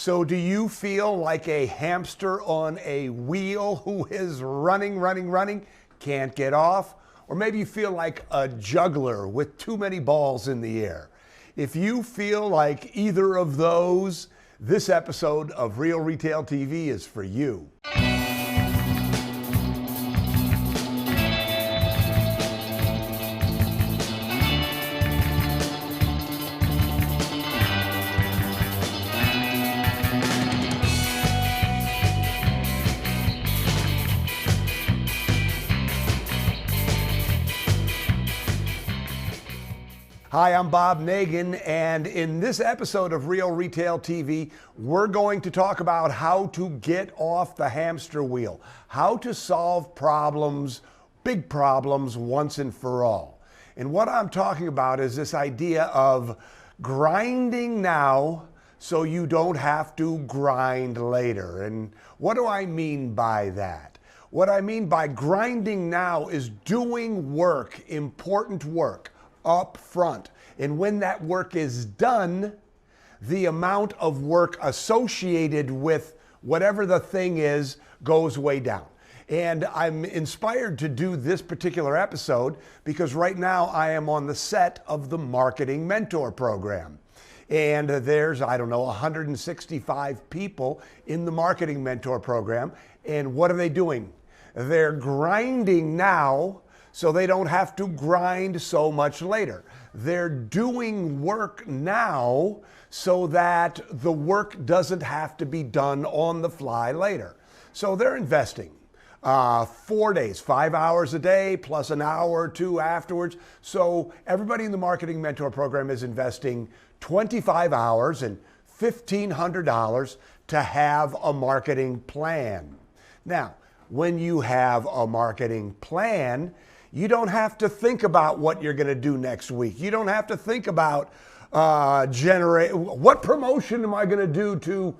So do you feel like a hamster on a wheel who is running, can't get off? Or maybe you feel like a juggler with too many balls in the air. If you feel like either of those, this episode of Real Retail TV is for you. Hi, I'm Bob Nagin, and in this episode of Real Retail TV, we're going to talk about how to get off the hamster wheel, how to solve problems, big problems, once and for all. And what I'm talking about is this idea of grinding now so you don't have to grind later. And what do I mean by that? What I mean by grinding now is doing work, important work, up front. And when that work is done, the amount of work associated with whatever the thing is goes way down. And I'm inspired to do this particular episode because right now I am on the set of the Marketing Mentor Program. And there's, 165 people in the Marketing Mentor Program. And what are they doing? They're grinding now so they don't have to grind so much later. They're doing work now so that the work doesn't have to be done on the fly later. So they're investing 4 days, 5 hours a day, plus an hour or two afterwards. So everybody in the Marketing Mentor Program is investing 25 hours and $1,500 to have a marketing plan. Now, when you have a marketing plan, you don't have to think about what you're going to do next week. You don't have to think about what promotion am I going to do to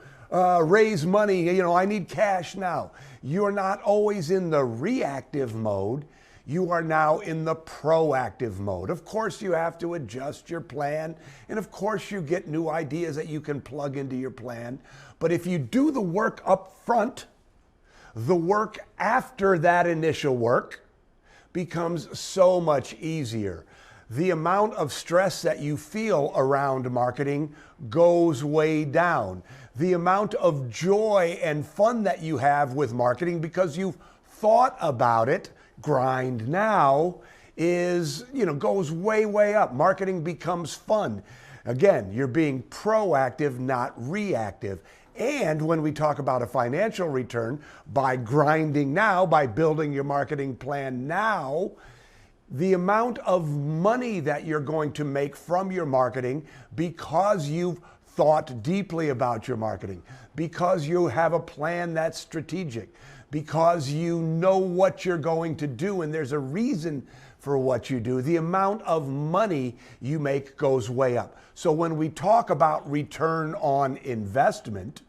raise money? I need cash now. You're not always in the reactive mode. You are now in the proactive mode. Of course, you have to adjust your plan. And of course, you get new ideas that you can plug into your plan. But if you do the work up front, the work after that initial work becomes so much easier. The amount of stress that you feel around marketing goes way down. The amount of joy and fun that you have with marketing because you've thought about it, grind now, goes way up. Marketing becomes fun. Again, you're being proactive, not reactive. And when we talk about a financial return, by grinding now, by building your marketing plan now, the amount of money that you're going to make from your marketing because you've thought deeply about your marketing, because you have a plan that's strategic, because you know what you're going to do and there's a reason for what you do, the amount of money you make goes way up. So when we talk about return on investment,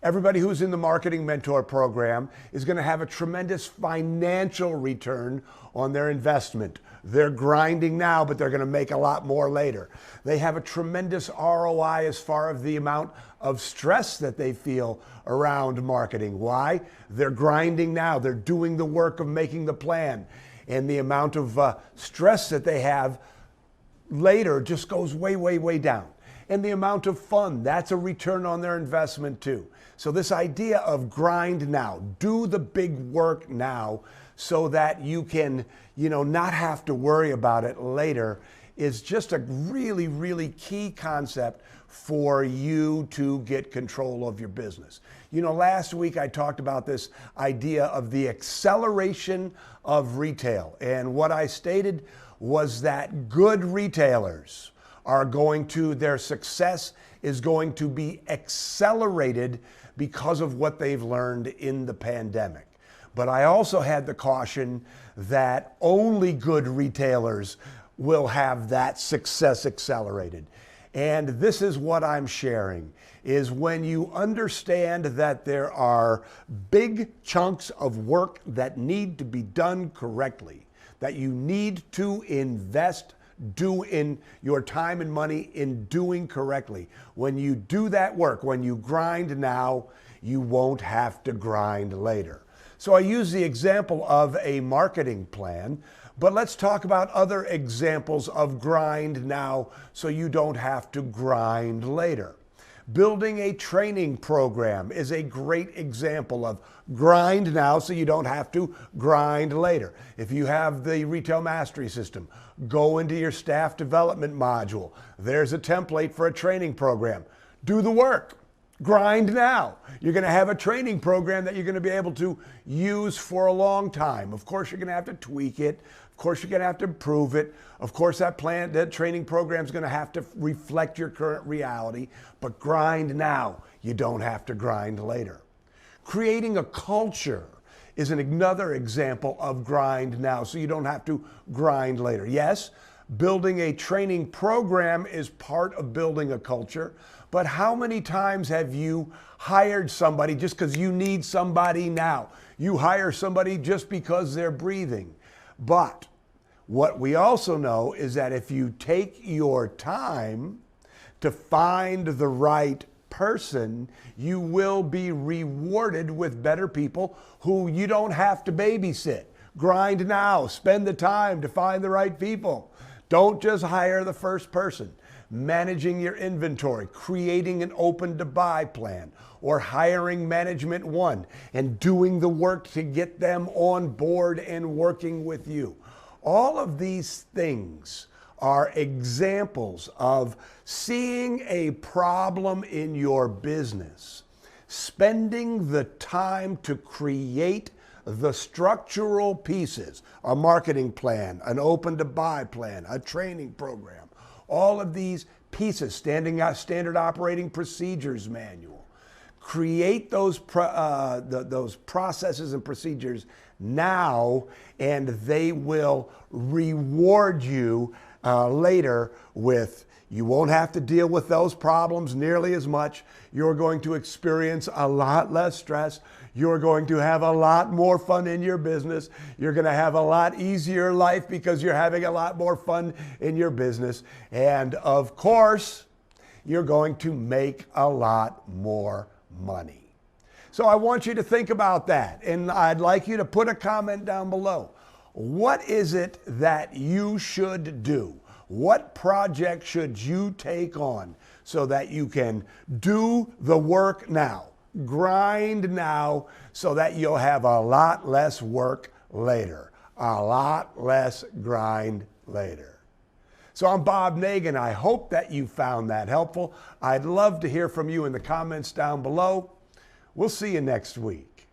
everybody who's in the Marketing Mentor Program is going to have a tremendous financial return on their investment. They're grinding now, but they're going to make a lot more later. They have a tremendous ROI as far as the amount of stress that they feel around marketing. Why? They're grinding now. They're doing the work of making the plan. And the amount of stress that they have later just goes way down. And the amount of fun, that's a return on their investment too. So this idea of grind now, do the big work now so that you can, not have to worry about it later is just a really key concept for you to get control of your business. Last week I talked about this idea of the acceleration of retail. And what I stated was that good retailers their success is going to be accelerated because of what they've learned in the pandemic. But I also had the caution that only good retailers will have that success accelerated. And this is what I'm sharing, is when you understand that there are big chunks of work that need to be done correctly, that you need to invest in your time and money in doing correctly. When you do that work, when you grind now, you won't have to grind later. So I use the example of a marketing plan, but let's talk about other examples of grind now so you don't have to grind later. Building a training program is a great example of grind now so you don't have to grind later. If you have the Retail Mastery System, go into your staff development module. There's a template for a training program. Do the work. Grind now. You're going to have a training program that you're going to be able to use for a long time. Of course, you're going to have to tweak it. Of course, you're going to have to improve it. Of course, that training program is going to have to reflect your current reality. But grind now. You don't have to grind later. Creating a culture is another example of grind now, so you don't have to grind later. Yes, building a training program is part of building a culture, but how many times have you hired somebody just because you need somebody now? You hire somebody just because they're breathing. But what we also know is that if you take your time to find the right person, you will be rewarded with better people who you don't have to babysit. Grind now. Spend the time to find the right people. Don't just hire the first person. Managing your inventory, creating an open to buy plan, or hiring management one and doing the work to get them on board and working with you. All of these things are examples of seeing a problem in your business, spending the time to create the structural pieces, a marketing plan, an open to buy plan, a training program. All of these pieces, standard operating procedures manual. Create those processes and procedures now, and they will reward you later with, you won't have to deal with those problems nearly as much. You're going to experience a lot less stress. You're going to have a lot more fun in your business. You're going to have a lot easier life because you're having a lot more fun in your business. And of course, you're going to make a lot more money. So I want you to think about that. And I'd like you to put a comment down below. What is it that you should do? What project should you take on so that you can do the work now? Grind now so that you'll have a lot less work later. A lot less grind later. So I'm Bob Nagin. I hope that you found that helpful. I'd love to hear from you in the comments down below. We'll see you next week.